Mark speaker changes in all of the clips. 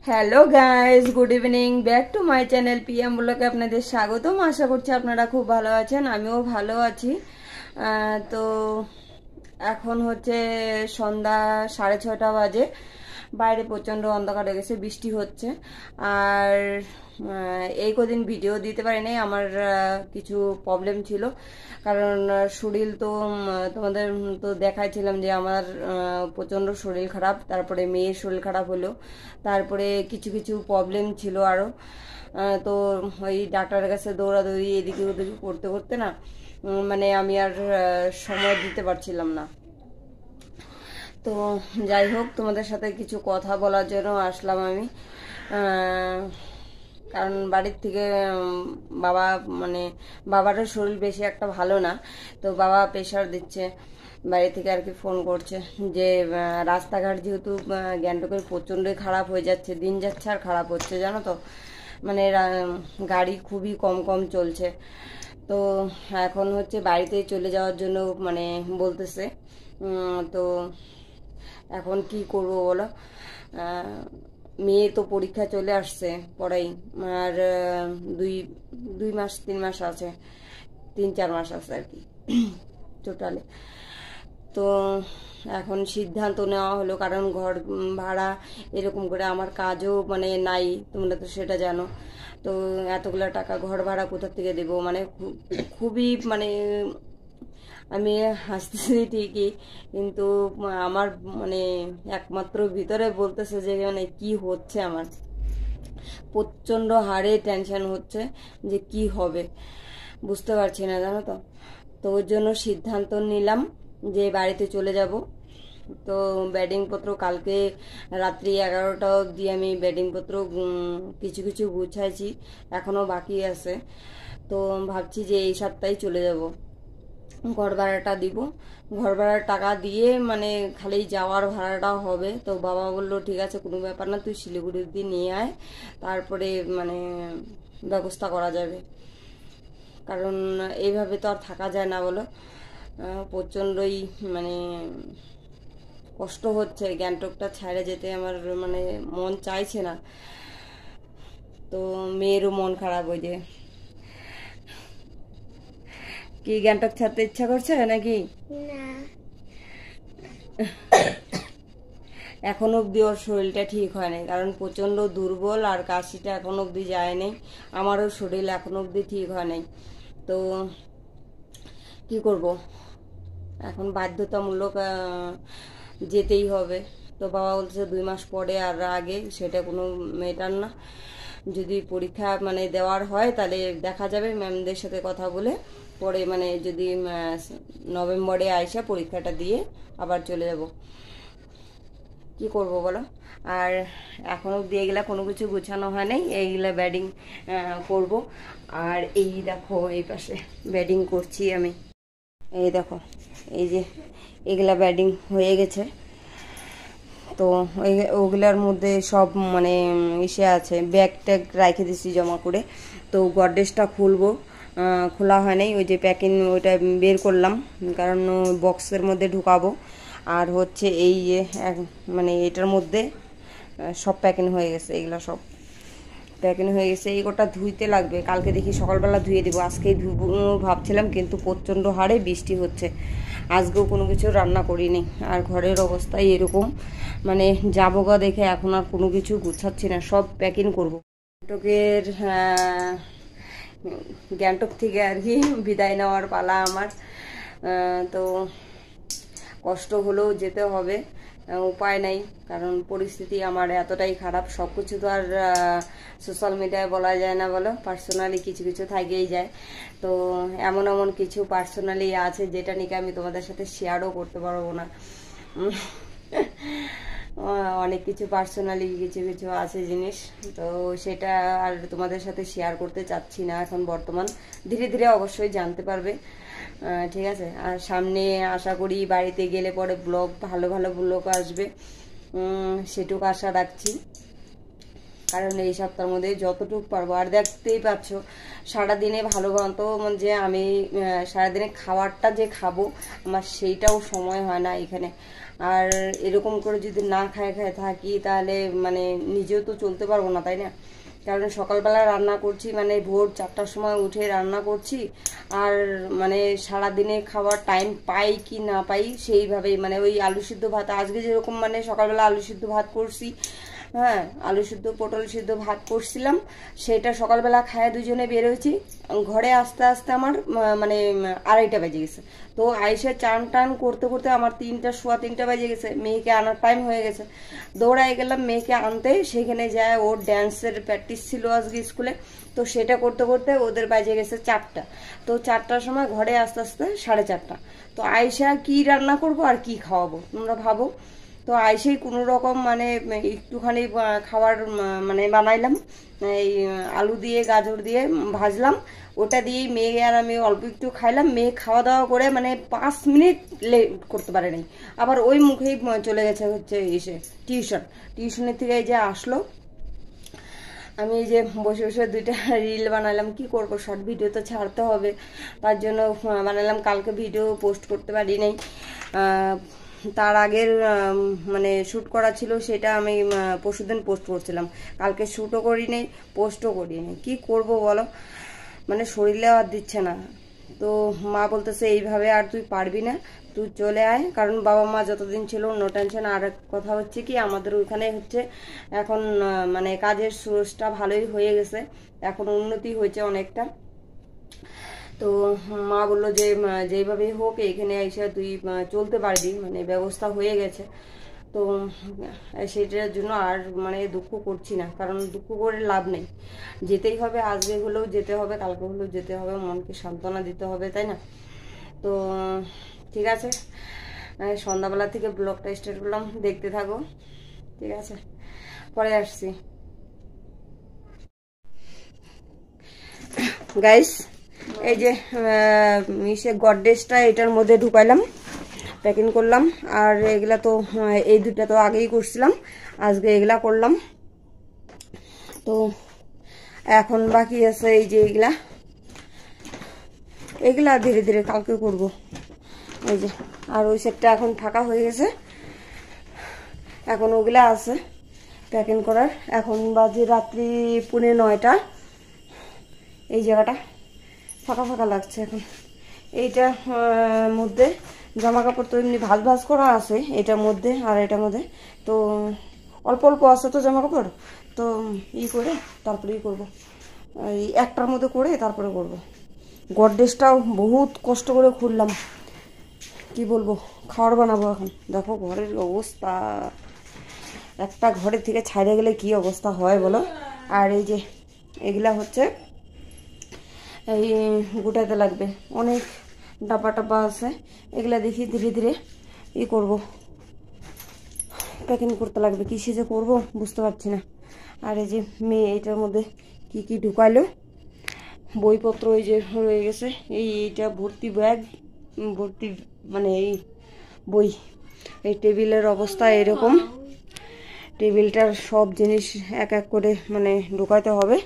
Speaker 1: Hello guys, good evening, back to my channel PM ব্লগে আপনাদের স্বাগতম। আশা করছি আপনারা খুব ভালো আছেন, আমিও ভালো আছি। তো এখন হচ্ছে সন্ধ্যা 6:30 বাজে। বাইরে প্রচণ্ড অন্ধকার হয়ে গেছে, বৃষ্টি হচ্ছে। আর এই কদিন ভিডিও দিতে পারিনি, আমার কিছু প্রবলেম ছিল। কারণ শরীর তো তোমাদের তো দেখাইছিলাম যে আমার প্রচণ্ড শরীর খারাপ, তারপরে মেয়ের শরীর খারাপ হলো, তারপরে কিছু কিছু প্রবলেম ছিল আরও। তো ওই ডাক্তারের কাছে দৌড়াদৌড়ি এদিকে ওদিকে করতে করতে না মানে আমি আর সময় দিতে পারছিলাম না। তো যাই হোক, তোমাদের সাথে কিছু কথা বলার জন্য আসলাম আমি। কারণ বাড়ির থেকে বাবা বাবারও শরীর বেশি একটা ভালো না, তো বাবা প্রেশার দিচ্ছে বাড়ি থেকে আর কি, ফোন করছে যে রাস্তাঘাট যেহেতু গ্যাংটকের প্রচণ্ডই খারাপ হয়ে যাচ্ছে, দিন যাচ্ছে আর খারাপ হচ্ছে, জানো তো। মানে গাড়ি খুবই কম কম চলছে। তো এখন হচ্ছে বাড়িতে চলে যাওয়ার জন্য বলতেছে। তো এখন কি করব বলো। মেয়ে তো পরীক্ষা চলে আসছে পড়াই, আর দুই দুই মাস 3 মাস আছে, 3-4 মাস আছে আর কি টোটালে। তো এখন সিদ্ধান্ত নেওয়া হলো, কারণ ঘর ভাড়া এরকম করে আমার কাজও নাই, তোমরা তো সেটা জানো। তো এতগুলো টাকা ঘর ভাড়া কোথা থেকে দেবো, খুবই আমি হাসতেছি ঠিকই, কিন্তু আমার একমাত্র ভিতরে বলতেছে যে কি হচ্ছে, আমার প্রচণ্ড হারে টেনশন হচ্ছে যে কি হবে, বুঝতে পারছি না, জানো তো। তো ওর জন্য সিদ্ধান্ত নিলাম যে বাড়িতে চলে যাব। তো বেডিংপত্র কালকে রাত্রি 11টা অবধি আমি বেডিংপত্র কিছু কিছু গুছাইছি, এখনও বাকি আছে। তো ভাবছি যে এই সপ্তাহে চলে যাব, ঘর ভাড়াটা দিব, ঘর ভাড়ার টাকা দিয়ে খালি যাওয়ার ভাড়াটাও হবে। তো বাবা বললো ঠিক আছে, কোনো ব্যাপার না, তুই শিলিগুড়ি অবধি নিয়ে আয়, তারপরে ব্যবস্থা করা যাবে। কারণ এইভাবে তো আর থাকা যায় না বলো, প্রচণ্ডই কষ্ট হচ্ছে, গ্যাংটকটা ছেড়ে যেতে আমার মন চাইছে না। তো মেয়েরও মন খারাপ, ওই যে কি গ্যাংটক ছাড়তে ইচ্ছা করছে নাকি? এখন অবধি ওর শরীরটা ঠিক হয়নি, কারণ প্রচণ্ড দুর্বল, আর কাশিটা এখন অবধি যায়নি। আমারও শরীর এখন অবধি ঠিক হয় নাই। তো কি করব, এখন বাধ্যতামূলক যেতেই হবে। তো বাবা বলছে 2 মাস পরে আর আগে সেটা কোনো ম্যাটার না, যদি পরীক্ষা দেওয়ার হয় তাহলে দেখা যাবে, ম্যামদের সাথে কথা বলে পরে যদি নভেম্বরে আইসা পরীক্ষাটা দিয়ে আবার চলে যাব। কি করব বলো। আর এখন অবধি এগুলা কোনো কিছু গুছানো হয় নাই, এইগুলা ব্যাডিং করব। আর এই দেখো, এই পাশে ব্যাডিং করছি আমি, এই দেখো, এই যে এগুলা ব্যাডিং হয়ে গেছে। তো ওগুলার মধ্যে সব ইসে আছে, ব্যাগ ট্যাগ রেখে দিছি জমা করে। তো গডরেজটা খুলবো, খোলা হয় নাই, ওই যে প্যাকিং ওইটা বের করলাম, কারণ বক্সের মধ্যে ঢুকাবো। আর হচ্ছে এই যে এটার মধ্যে সব প্যাকিং হয়ে গেছে, এগুলো সব প্যাকিং হয়ে গেছে। এই গোটা ধুইতে লাগবে, কালকে দেখি সকালবেলা ধুয়ে দেবো, আজকেই ধুবো ভাবছিলাম, কিন্তু প্রচণ্ড হারে বৃষ্টি হচ্ছে, আজকেও কোনো কিছু রান্না করিনি। আর ঘরের অবস্থাই এরকম, যাবো গা দেখে এখন আর কোনো কিছু গুছাচ্ছি না, সব প্যাকিং করবো। গ্যাংটক থেকে আর কি বিদায় নেওয়ার পালা আমার। তো কষ্ট হলেও যেতে হবে, উপায় নাই, কারণ পরিস্থিতি আমার এতটাই খারাপ। সব কিছু তো আর সোশ্যাল মিডিয়ায় বলা যায় না বলো, পার্সোনালি কিছু কিছু থাকেই যায়। তো এমন এমন কিছু পার্সোনালি আছে যেটা নিয়ে আমি তোমাদের সাথে শেয়ারও করতে পারবো না। অনেক কিছু পার্সোনালি কিছু কিছু আছে জিনিস, তো সেটা আর তোমাদের সাথে শেয়ার করতে চাচ্ছি না এখন বর্তমান। ধীরে ধীরে অবশ্যই জানতে পারবে, ঠিক আছে। আর সামনে আশা করি বাড়িতে গেলে পরে ভালো ভালো ব্লগ আসবে, সেটুকু আশা রাখছি। কারণ এই সপ্তাহের মধ্যে যতটুকু পারবো। আর দেখতেই পাচ্ছ সারাদিনে ভালো মতো যে আমি সারাদিনে খাবারটা যে খাবো আমার সেইটাও সময় হয় না এখানে। আর এরকম করে যদি না খায় থাকি তাহলে মানে নিজেও তো চলতে পারবো না, তাই না? কারণ সকালবেলা রান্না করছি, মানে ভোর 4টার সময় উঠে রান্না করছি, আর মানে সারাদিনে খাওয়ার টাইম পাই কি না পাই সেইভাবেই, মানে ওই আলু সিদ্ধ ভাত, আজকে যেরকম মানে সকালবেলা আলু সিদ্ধ ভাত করছি, হ্যাঁ আলু সিদ্ধ পটল সিদ্ধ ভাত করছিলাম, সেটা সকালবেলা খায় দুজনে বেরোচ্ছি, ঘরে আসতে আসতে আমার মানে 2:30 বেজে গেছে। তো আইসে চান টান করতে করতে আমার 3টা বেজে গেছে, মেয়েকে আনার টাইম হয়ে গেছে। দৌড়াই গেলাম মেয়েকে আনতে, সেখানে যায় ওর ড্যান্সের প্র্যাকটিস ছিল আজকে স্কুলে, তো সেটা করতে করতে ওদের বাজে গেছে 4টা। তো 4টার সময় ঘরে আস্তে আস্তে 4:30। তো আইসা কি রান্না করব আর কি খাওয়াবো তোমরা ভাবো। তো আইসেই কোনো রকম মানে একটুখানি খাবার মানে বানাইলাম, এই আলু দিয়ে গাজর দিয়ে ভাজলাম, ওটা দিয়েই মেয়ে আর আমি অল্প একটু খাইলাম। মেয়ে খাওয়া দাওয়া করে মানে 5 মিনিট লেট করতে পারে নাই, আবার ওই মুখেই চলে গেছে হচ্ছে এসে টিউশনের থেকে এই যে আসলো। আমি এই যে বসে বসে 2টা রিল বানালাম, কি করব শর্ট ভিডিও তো ছাড়তে হবে, তার জন্য বানালাম। কালকে ভিডিও পোস্ট করতে পারি নাই, তার আগের মানে শ্যুট করা ছিল সেটা আমি পরশুদিন পোস্ট করছিলাম, কালকে শ্যুটও করি নেই পোস্টও করি নেই। কী করব বলো, মানে শরীরে আর দিচ্ছে না। তো মা বলতেছে এইভাবে আর তুই পারবি না, তুই চলে আয়। কারণ বাবা মা যতদিন ছিল নো টেনশন। আর এক কথা হচ্ছে কি, আমাদের ওইখানে হচ্ছে এখন মানে কাজের সোর্সটা ভালোই হয়ে গেছে, এখন উন্নতি হয়েছে অনেকটা। তো মা বললো যে যেইভাবেই হোক এখানে এসে তুই চলতে পারবি, মানে ব্যবস্থা হয়ে গেছে। তো সেটার জন্য আর মানে দুঃখ করছি না, কারণ দুঃখ করে লাভ নেই, যেতেই হবে। আজকে হলেও যেতে হবে, কালকে হলেও যেতে হবে, মনকে সান্ত্বনা দিতে হবে, তাই না? তো ঠিক আছে, সন্ধ্যাবেলা থেকে ব্লগটা স্টার্ট করলাম, দেখতে থাকো, ঠিক আছে? পরে আসছি গাইস। এই যে গডরেজটা এটার মধ্যে ঢুকাইলাম, প্যাকিং করলাম। আর এগুলা তো এই 2টা তো আগেই করছিলাম, আজকে এগুলা করলাম। তো এখন বাকি আছে এই যে এগুলা ধীরে ধীরে কালকে করব। এই যে আর ওই সেটটা এখন ফাঁকা হয়ে গেছে, এখন ওগুলা আছে প্যাকিং করার। এখন বাজে রাত্রি 9:15। এই জায়গাটা ফাঁকা ফাঁকা লাগছে এখন। এইটার মধ্যে জামা কাপড় তো এমনি ভাজ ভাজ করা আছে এটার মধ্যে, আর এটার মধ্যে তো অল্প অল্প আছে তো জামা কাপড়, তো করে তারপরে করবো, এই একটার মধ্যে করে তারপরে করব। গডরেজটাও বহুত কষ্ট করে খুললাম, কি বলবো, খাবার বানাবো এখন। দেখো ঘরের অবস্থা, একটা ঘরের থেকে ছাইড়ে গেলে কি অবস্থা হয় বলো। আর এই যে এগুলা হচ্ছে এই গোটাতে লাগবে, অনেক ডাব্বা টাব্বা আছে, এগুলা দেখি ধীরে ধীরে করব, প্যাকিং করতে লাগবে। কিসে যে করবো বুঝতে পারছি না। আর এই যে মেয়ে এটার মধ্যে কি কি ঢুকাইলো, বইপত্র এই যে রয়ে গেছে, এইটা ভর্তি ব্যাগ ভর্তি, মানে এই বই। এই টেবিলের অবস্থা এরকম, টেবিলটার সব জিনিস এক এক করে মানে ঢুকাইতে হবে।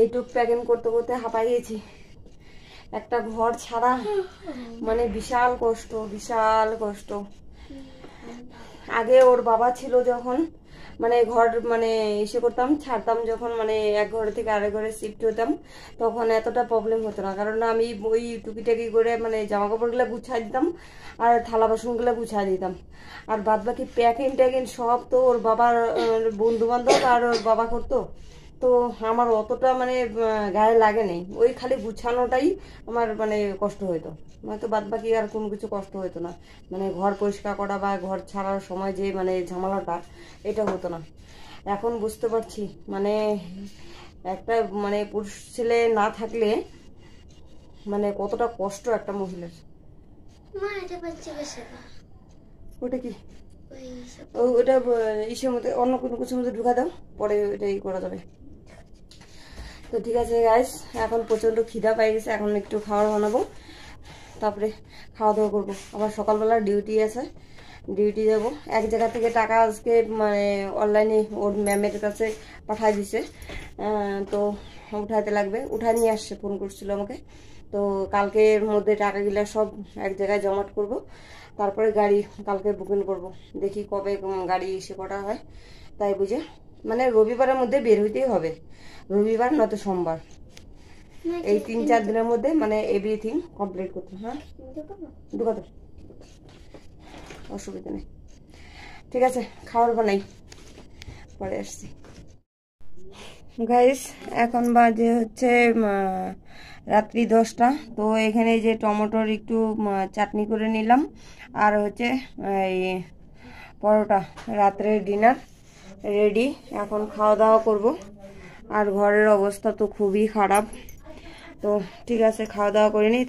Speaker 1: এইটুক প্যাকিং করতে করতে হাঁপাই গেছি। একটা ঘর ছাড়া মানে বিশাল কষ্ট, বিশাল কষ্ট। আগে ওর বাবা ছিল যখন, মানে ঘর মানে এসে করতাম ছাড়তাম যখন, মানে এক ঘর থেকে আরেক ঘরে শিফট হতাম, তখন এতটা প্রবলেম হতো না, কারণ আমি ওই টুকিটাকি করে মানে জামা কাপড়গুলো গুছাই দিতাম আর থালা বাসনগুলো গুছাই দিতাম। আর বাদ বাকি প্যাকিং ট্যাকিং সব তো ওর বাবার বন্ধু বান্ধব আর ওর বাবা করতো, তো আমার অতটা মানে গায়ে লাগে নেই, ওই খালি গুছানোটাই আমার মানে কষ্ট হইতো, নয়তো বাদ বাকি আর কোনো কিছু কষ্ট হইতো না। মানে ঘর পরিষ্কার করা বা ঘর ছাড়ার সময় যে মানে ঝামেলাটা, এটা হতো না। এখন বুঝতে পারছি মানে একটা মানে পুরুষ ছেলে না থাকলে মানে কতটা কষ্ট একটা মহিলার। ওটা কি ওটা ইসের মধ্যে অন্য কোনো কিছুর মধ্যে ঢুকা দাও, পরে ওটাই করা যাবে। তো ঠিক আছে গাইস, এখন প্রচণ্ড খিদা পাই গেছে, এখন একটু খাবার বানাবো, তারপরে খাওয়া দাওয়া করবো। আবার সকালবেলা ডিউটি আছে, ডিউটি যাব। এক জায়গা থেকে টাকা আজকে মানে অনলাইনে ওর ম্যামের কাছে পাঠাই দিছে, তো উঠাইতে লাগবে, উঠাই নিয়ে আসছে, ফোন করছিল আমাকে। তো কালকের মধ্যে টাকাগুলো সব এক জায়গায় জমাট করব, তারপরে গাড়ি কালকে বুকিং করব। দেখি কবে গাড়ি এসে করা হয় তাই বুঝে, মানে রবিবারের মধ্যে বের হইতেই হবে, রবিবার নয়তো সোমবার, এই 3-4 দিনের মধ্যে মানে এভরিথিং কমপ্লিট করতে। হ্যাঁ দুটো অসুবিধা নেই, ঠিক আছে। খাবার বানাই, পরে আসছি। গাইস এখন বাজে হচ্ছে রাত্রি 10টা। তো এখানে যে টমেটোর একটু চাটনি করে নিলাম, আর হচ্ছে এই পরোটা, রাত্রের ডিনার রেডি। এখন খাওয়া দাওয়া করব। আর ঘরের অবস্থা তো খুবই খারাপ, তো ঠিক আছে খাওয়া দাওয়া করে নিই।